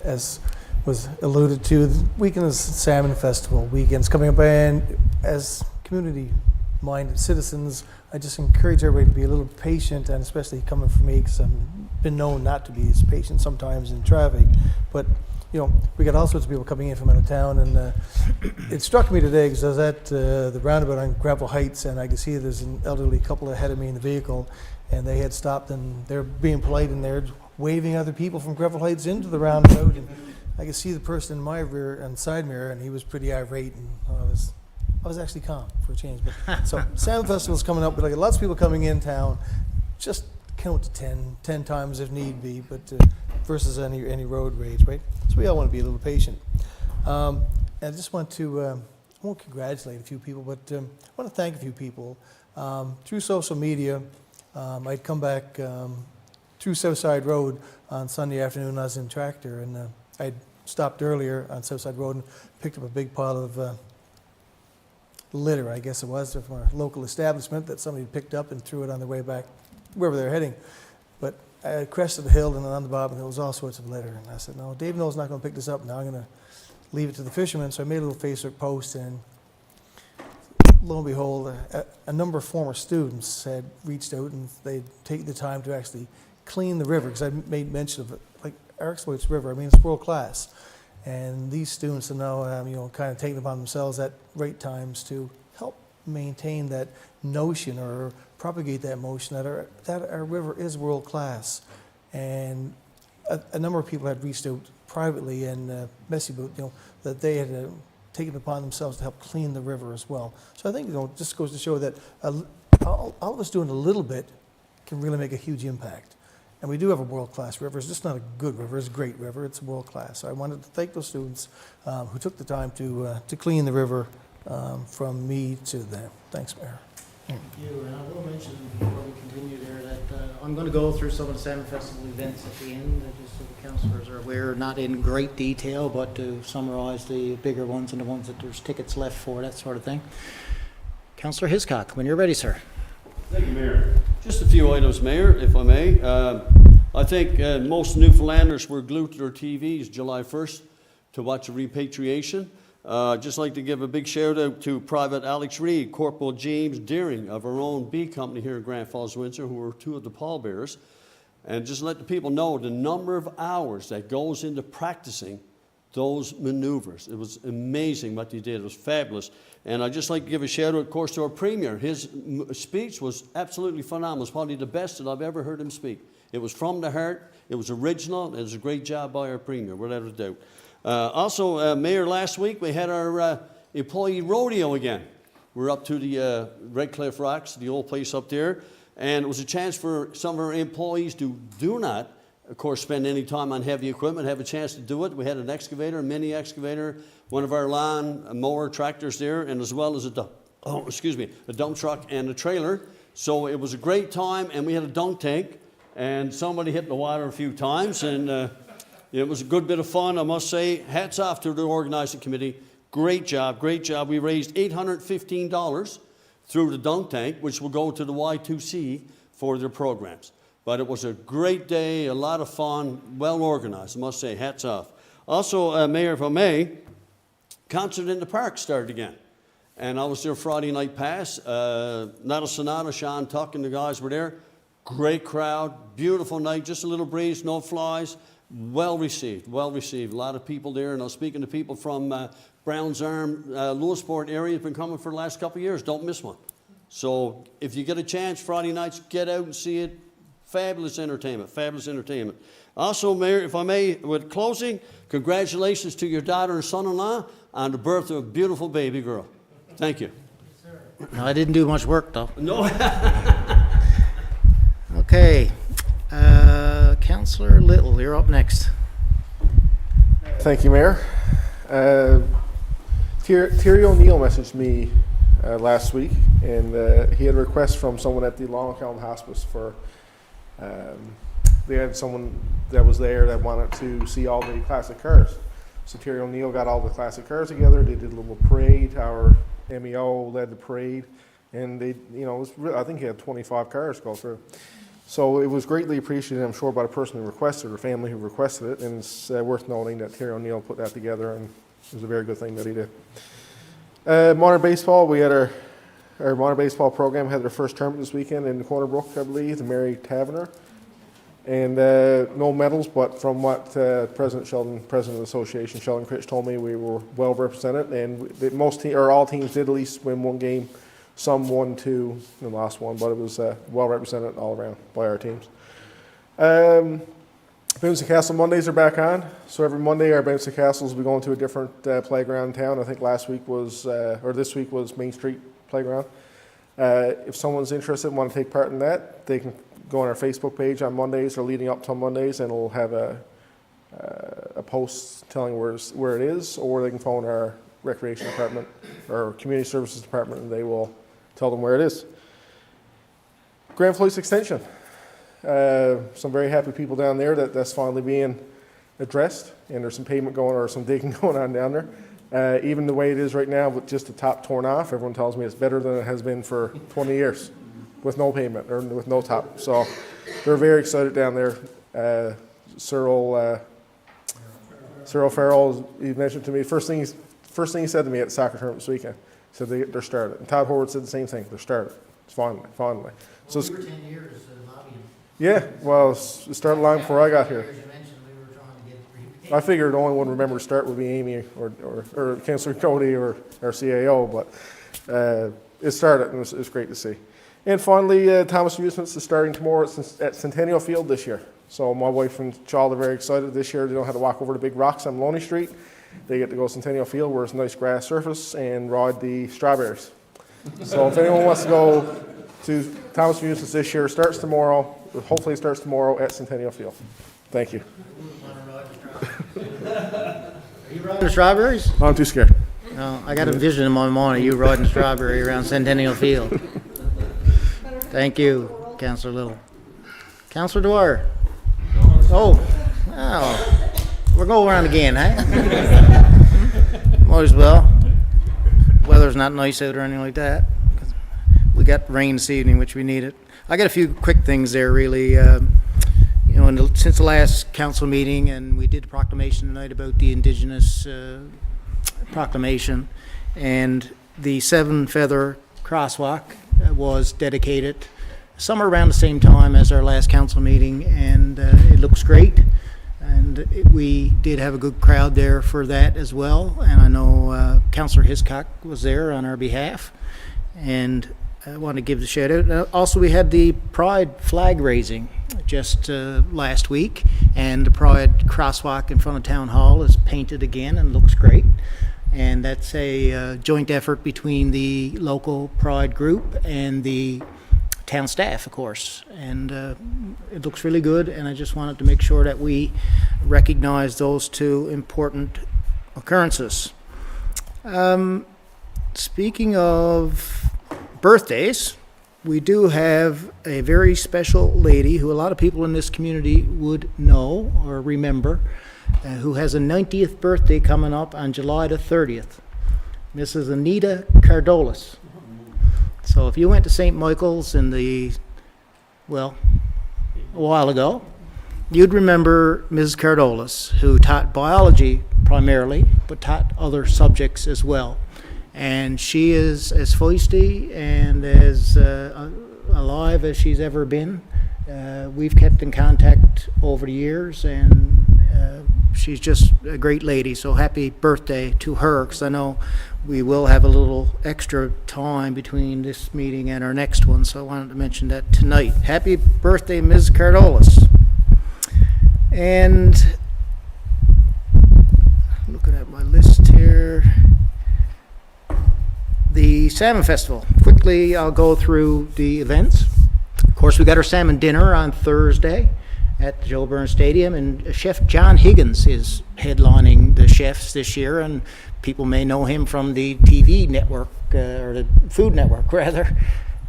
Speaker 6: as was alluded to, the weekend is Salmon Festival weekend's coming up, and as community-minded citizens, I just encourage everybody to be a little patient, and especially coming from me, because I've been known not to be as patient sometimes in traffic. But you know, we got all sorts of people coming in from out of town, and it struck me today because I was at the roundabout on Gravel Heights, and I could see there's an elderly couple ahead of me in the vehicle, and they had stopped, and they're being polite, and they're waving other people from Gravel Heights into the roundabout, and I could see the person in my rear and side mirror, and he was pretty irate, and I was actually calm for a change. But so Salmon Festival's coming up, but like lots of people coming in town, just count to 10 times if need be, but versus any road rage, right? So we all want to be a little patient. And I just want to, I won't congratulate a few people, but I want to thank a few people. Through social media, I'd come back through Southside Road on Sunday afternoon. I was in tractor, and I'd stopped earlier on Southside Road and picked up a big pile of litter, I guess it was, from a local establishment that somebody picked up and threw it on their way back wherever they were heading. But I crested the hill, and on the bottom there was all sorts of litter. And I said, no, Dave Knowles not going to pick this up. Now I'm going to leave it to the fishermen. So I made a little Facebook post, and lo and behold, a number of former students had reached out, and they'd take the time to actually clean the river, because I made mention of it. Like our exploits river, I mean, it's world class. And these students are now, you know, kind of taking it upon themselves at right times to help maintain that notion or propagate that motion that our river is world class. And a number of people had reached out privately and messy about, you know, that they had taken it upon themselves to help clean the river as well. So I think, you know, it just goes to show that all of us doing a little bit can really make a huge impact. And we do have a world-class river. It's just not a good river, it's a great river, it's world-class. So I wanted to thank those students who took the time to clean the river from me to them. Thanks, Mayor.
Speaker 5: Thank you. And I will mention before we continue there that I'm going to go through some of the Salmon Festival events at the end, just so the councillors are aware, not in great detail, but to summarize the bigger ones and the ones that there's tickets left for, that sort of thing. Councillor Hiscock, when you're ready, sir.
Speaker 7: Thank you, Mayor. Just a few items, Mayor, if I may. I think most Newfoundlanders were glued to their TVs July 1st to watch a repatriation. Just like to give a big shout out to Private Alex Reed, Corporal James Deering of our own B Company here in Grand Falls-Windsor, who were two of the pallbearers. And just let the people know the number of hours that goes into practicing those maneuvers. It was amazing what they did. It was fabulous. And I'd just like to give a shout out, of course, to our Premier. His speech was absolutely phenomenal. It's probably the best that I've ever heard him speak. It was from the heart. It was original. It was a great job by our Premier, without a doubt. Also, Mayor, last week we had our employee rodeo again. We're up to the Red Cliff Rocks, the old place up there. And it was a chance for some of our employees who do not, of course, spend any time on heavy equipment, have a chance to do it. We had an excavator, a mini excavator, one of our lawn mower tractors there, and as well as a dump truck and a trailer. So it was a great time, and we had a dunk tank, and somebody hit the water a few times, and it was a good bit of fun, I must say. Hats off to the organizing committee. Great job, great job. We raised $815 through the dunk tank, which will go to the Y2C for their programs. But it was a great day, a lot of fun, well organized, I must say, hats off. Also, Mayor, if I may, concert in the park started again. And I was there Friday night past. Nada Sonata, Sean Tuck and the guys were there. Great crowd, beautiful night, just a little breeze, no flies. Well received, well received. A lot of people there, and I was speaking to people from Browns Arm, Lewisport area, have been coming for the last couple of years. Don't miss one. So if you get a chance, Friday nights, get out and see it. Fabulous entertainment, fabulous entertainment. Also, Mayor, if I may, with closing, congratulations to your daughter and son-in-law on the birth of a beautiful baby girl. Thank you.
Speaker 5: No, I didn't do much work, though.
Speaker 7: No.
Speaker 1: Okay. Councillor Little, you're up next.
Speaker 8: Thank you, Mayor. Thierry O'Neill messaged me last week, and he had a request from someone at the Long Island Hospice for. They had someone that was there that wanted to see all the classic cars. So Terry O'Neill got all the classic cars together. They did a little parade. Our MEO led the parade, and they, you know, it was I think he had 25 cars go through. So it was greatly appreciated, I'm sure, by the person who requested it, or family who requested it, and it's worth noting that Terry O'Neill put that together, and it was a very good thing that he did. Modern baseball, we had our modern baseball program had their first tournament this weekend in Corner Brook, I believe, the Mary Taverner. And no medals, but from what President of the association, Sheldon Critch, told me, we were well represented, and all teams did at least win one game. Some won two and lost one, but it was well represented all around by our teams. Bouncy Castle Mondays are back on, so every Monday our Bouncy Castles will be going to a different playground in town. I think this week was Main Street Playground. If someone's interested and want to take part in that, they can go on our Facebook page on Mondays or leading up to Mondays, and it'll have a post telling where it is, or they can phone our recreation department or community services department, and they will tell them where it is. Grand Floyd's Extension. Some very happy people down there that's finally being addressed, and there's some pavement going or some digging going on down there. Even the way it is right now with just the top torn off, everyone tells me it's better than it has been for 20 years with no pavement or with no top. So they're very excited down there. Cyril Farrell, he mentioned to me, first thing he said to me at the soccer tournament this weekend, he said they're started. And Todd Howard said the same thing, they're started. It's finally. So
Speaker 5: We were 10 years lobbying.
Speaker 8: yeah, well, it started long before I got here.
Speaker 5: You mentioned we were trying to get repaid.
Speaker 8: I figured the only one to remember to start would be Amy or Councillor Cody or our CAO, but it started, and it's great to see. And finally, Thomas Amusements is starting tomorrow at Centennial Field this year. So my wife and child are very excited this year. They don't have to walk over the big rocks on Maloney Street. They get to go to Centennial Field where it's a nice grass surface and ride the strawberries. So if anyone wants to go to Thomas Amusements this year, hopefully it starts tomorrow at Centennial Field. Thank you.
Speaker 5: Are you riding strawberries?
Speaker 8: I'm too scared.
Speaker 5: No, I got a vision in my mind of you riding strawberry around Centennial Field. Thank you, Councillor Little. Councillor Dwyer. Oh, we're going around again, eh? Might as well. Weather's not nice out or anything like that. We got rain this evening, which we needed. I got a few quick things there, really. Since the last council meeting, and we did a proclamation tonight about the Indigenous proclamation, and the Seven Feather Crosswalk was dedicated somewhere around the same time as our last council meeting, and it looks great. And we did have a good crowd there for that as well. And I know Councillor Hiscock was there on our behalf, and I want to give the shout out. Also, we had the Pride flag raising just last week, and the Pride crosswalk in front of Town Hall is painted again and looks great. And that's a joint effort between the local Pride group and the town staff, of course, and it looks really good, and I just wanted to make sure that we recognize those two important occurrences. Speaking of birthdays, we do have a very special lady who a lot of people in this community would know or remember, who has a 90th birthday coming up on July the 30th. Mrs. Anita Cardolas. So if you went to St. Michael's a while ago, you'd remember Ms. Cardolas, who taught biology primarily, but taught other subjects as well. And she is as feisty and as alive as she's ever been. We've kept in contact over the years, and she's just a great lady. So happy birthday to her, because I know we will have a little extra time between this meeting and our next one, so I wanted to mention that tonight. Happy birthday, Ms. Cardolas. And looking at my list here, the Salmon Festival. Quickly, I'll go through the events. Of course, we got our salmon dinner on Thursday
Speaker 1: at the Joe Byrne Stadium, and Chef John Higgins is headlining the chefs this year, and people may know him from the TV network, or the Food Network rather,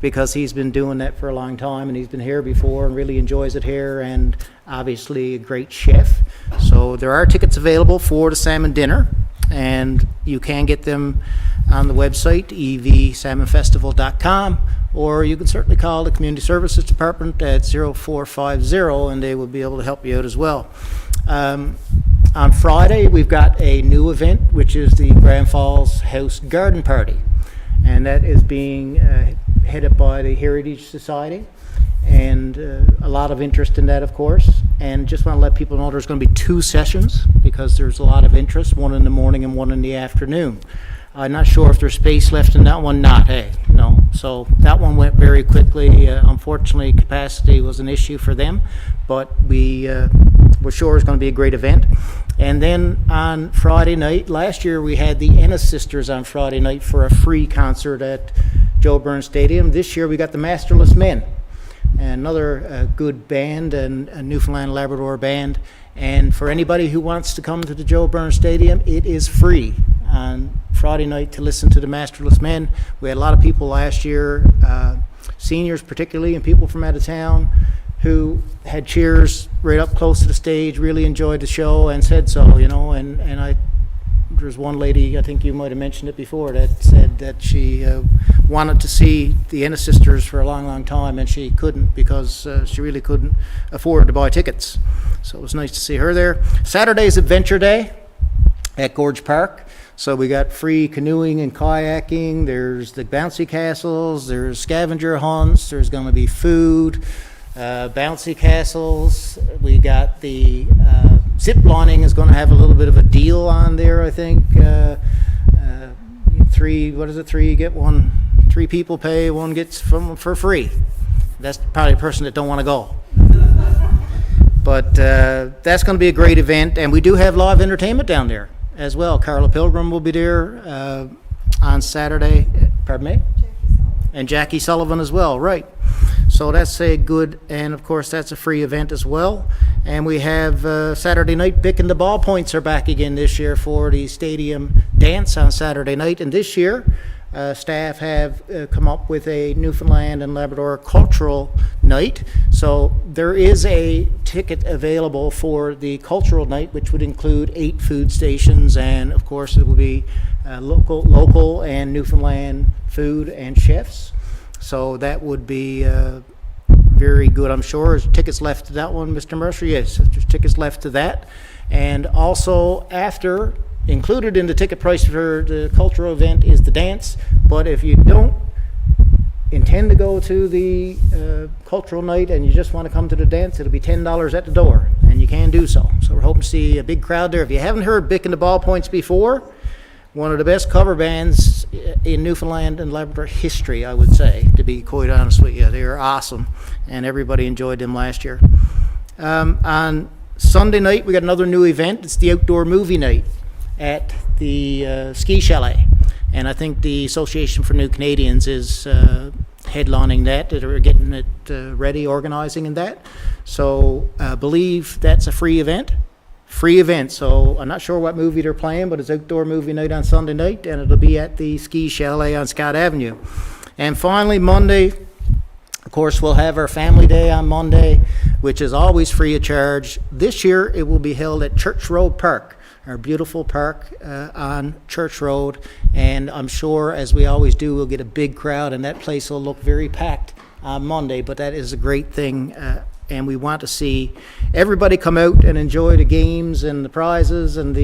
Speaker 1: because he's been doing that for a long time, and he's been here before and really enjoys it here, and obviously a great chef. So there are tickets available for the salmon dinner, and you can get them on the website, evsalmonfestival.com, or you can certainly call the Community Services Department at 0450, and they will be able to help you out as well. On Friday, we've got a new event, which is the Grand Falls House Garden Party, and that is being headed by the Heritage Society, and a lot of interest in that, of course. And just want to let people know there's going to be 2 sessions because there's a lot of interest, one in the morning and one in the afternoon. I'm not sure if there's space left in that one. No. So that one went very quickly. Unfortunately, capacity was an issue for them, but we're sure it's going to be a great event. And then on Friday night, last year we had the Ennis Sisters on Friday night for a free concert at Joe Byrne Stadium. This year we got the Masterless Men, another good band, and a Newfoundland Labrador band. And for anybody who wants to come to the Joe Byrne Stadium, it is free on Friday night to listen to the Masterless Men. We had a lot of people last year, seniors particularly, and people from out of town who had cheers right up close to the stage, really enjoyed the show and said so, and there's one lady, I think you might have mentioned it before, that said that she wanted to see the Ennis Sisters for a long, long time, and she couldn't because she really couldn't afford to buy tickets. So it was nice to see her there. Saturday's Adventure Day at Gorge Park. So we got free canoeing and kayaking. There's the bouncy castles. There's scavenger hunts. There's going to be food, bouncy castles. We got the zip lining is going to have a little bit of a deal on there, I think. 3 get one. 3 people pay, 1 gets for free. That's probably a person that don't want to go. But that's going to be a great event, and we do have live entertainment down there as well. Carla Pilgrim will be there on Saturday. Pardon me? And Jackie Sullivan as well, right. So that's a good, and of course that's a free event as well. And we have Saturday night, Bick and the Ballpoints are back again this year for the stadium dance on Saturday night. And this year, staff have come up with a Newfoundland and Labrador cultural night. So there is a ticket available for the cultural night, which would include 8 food stations, and of course it will be local and Newfoundland food and chefs. So that would be very good, I'm sure. There's tickets left to that one, Mr. Mercer? Yes, there's tickets left to that. And also included in the ticket price for the cultural event is the dance, but if you don't intend to go to the cultural night and you just want to come to the dance, it'll be $10 at the door, and you can do so. So we're hoping to see a big crowd there. If you haven't heard Bick and the Ballpoints before, one of the best cover bands in Newfoundland and Labrador history, I would say, to be quite honest with you. They are awesome, and everybody enjoyed them last year. On Sunday night, we got another new event. It's the outdoor movie night at the ski chalet, and I think the Association for New Canadians is headlining that. They're getting it ready, organizing in that. So I believe that's a free event. So I'm not sure what movie they're playing, but it's outdoor movie night on Sunday night, and it'll be at the ski chalet on Scott Avenue. And finally, Monday, of course, we'll have our family day on Monday, which is always free of charge. This year it will be held at Church Road Park, our beautiful park on Church Road, and I'm sure, as we always do, we'll get a big crowd, and that place will look very packed on Monday. But that is a great thing, and we want to see everybody come out and enjoy the games and the prizes, and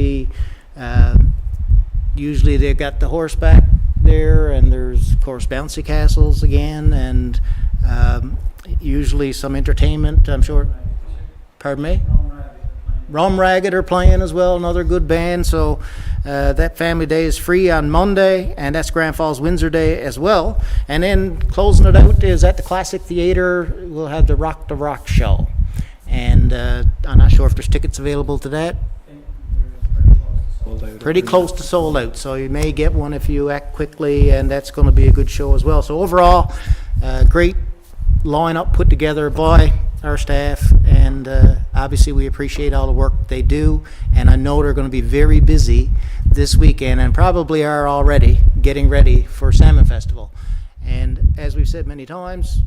Speaker 1: usually they've got the horseback there, and there's of course bouncy castles again, and usually some entertainment, I'm sure. Pardon me? Rum Ragged are playing as well, another good band. So that family day is free on Monday, and that's Grand Falls-Windsor Day as well. And then closing it out is at the Classic Theatre, we'll have the Rock the Rock show. And I'm not sure if there's tickets available to that. Pretty close to sold out, so you may get one if you act quickly, and that's going to be a good show as well. So overall, great lineup put together by our staff, and obviously we appreciate all the work they do, and I know they're going to be very busy this weekend, and probably are already getting ready for Salmon Festival. And as we've said many times,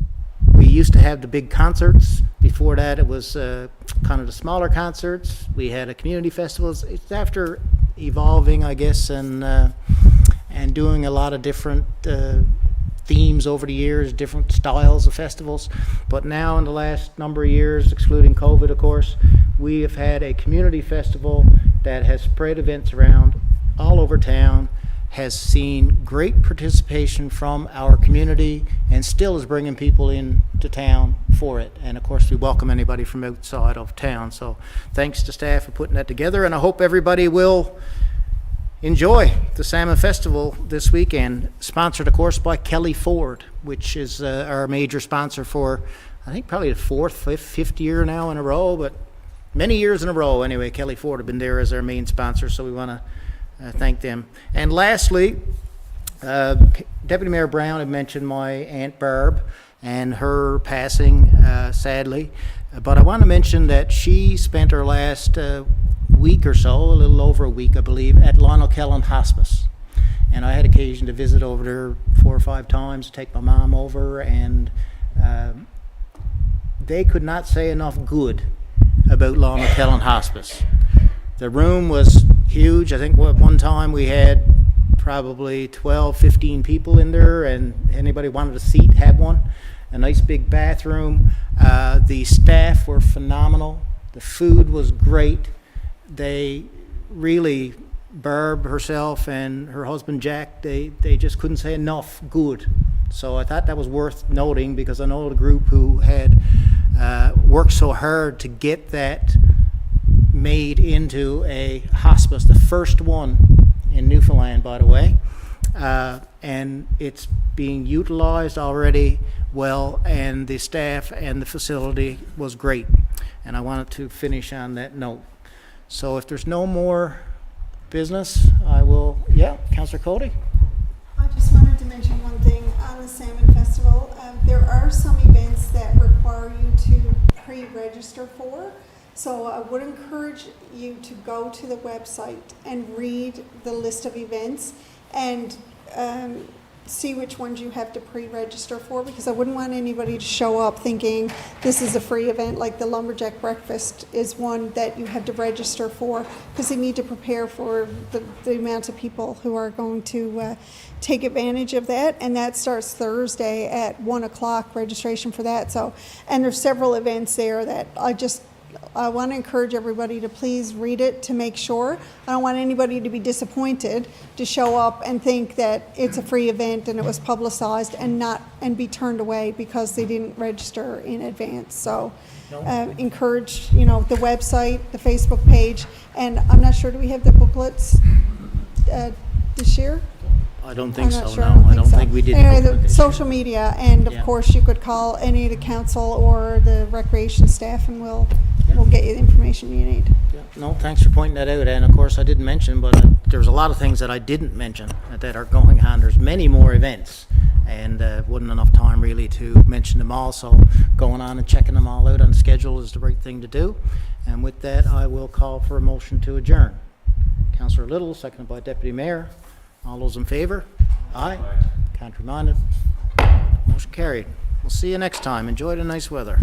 Speaker 1: we used to have the big concerts. Before that, it was kind of the smaller concerts. We had a community festival. It's after evolving, I guess, and doing a lot of different themes over the years, different styles of festivals. But now in the last number of years, excluding COVID, of course, we have had a community festival that has spread events around all over town, has seen great participation from our community, and still is bringing people into town for it. And of course, we welcome anybody from outside of town. So thanks to staff for putting that together, and I hope everybody will enjoy the Salmon Festival this weekend, sponsored, of course, by Kelly Ford, which is our major sponsor for, I think, probably the fourth, fifth year now in a row, but many years in a row anyway. Kelly Ford have been there as our main sponsor, so we want to thank them. And lastly, Deputy Mayor Brown had mentioned my Aunt Barb and her passing, sadly. But I want to mention that she spent her last week or so, a little over a week, I believe, at Lionel Kellen Hospice. And I had occasion to visit over there 4 or 5 times, take my mom over, and they could not say enough good about Lionel Kellen Hospice. The room was huge. I think at one time we had probably 12, 15 people in there, and anybody wanted a seat had one. A nice big bathroom. The staff were phenomenal. The food was great. They really, Barb herself and her husband Jack, they just couldn't say enough good. So I thought that was worth noting, because I know the group who had worked so hard to get that made into a hospice, the first one in Newfoundland, by the way, and it's being utilized already well, and the staff and the facility was great. And I wanted to finish on that note. So if there's no more business, I will, Councillor Cody?
Speaker 3: I just wanted to mention one thing on the Salmon Festival. There are some events that require you to pre-register for. So I would encourage you to go to the website and read the list of events and see which ones you have to pre-register for, because I wouldn't want anybody to show up thinking this is a free event. Like the Lumberjack Breakfast is one that you have to register for, because they need to prepare for the amount of people who are going to take advantage of that, and that starts Thursday at 1 o'clock, registration for that. So, and there's several events there that I want to encourage everybody to please read it to make sure. I don't want anybody to be disappointed to show up and think that it's a free event and it was publicized and be turned away because they didn't register in advance. So encourage, the website, the Facebook page, and I'm not sure, do we have the booklets this year?
Speaker 1: I don't think
Speaker 3: I'm not
Speaker 1: so,
Speaker 3: sure.
Speaker 1: no. I don't think we did.
Speaker 3: Anyway,
Speaker 1: booklet
Speaker 3: the
Speaker 1: this
Speaker 3: social media, and of
Speaker 1: Yeah.
Speaker 3: course you could call any of the council or the recreation staff, and we'll get you the information you need.
Speaker 1: year. No, thanks for pointing that out. And of course, I didn't mention, but there's a lot of things that I didn't mention that are going on. There's many more events, and wasn't enough time really to mention them all. So going on and checking them all out on the schedule is the right thing to do. And with that, I will call for a motion to adjourn. Councillor Little, seconded by Deputy Mayor. All those in favor? Aye. Contrary-minded? Motion carried. We'll see you next time. Enjoy the nice weather.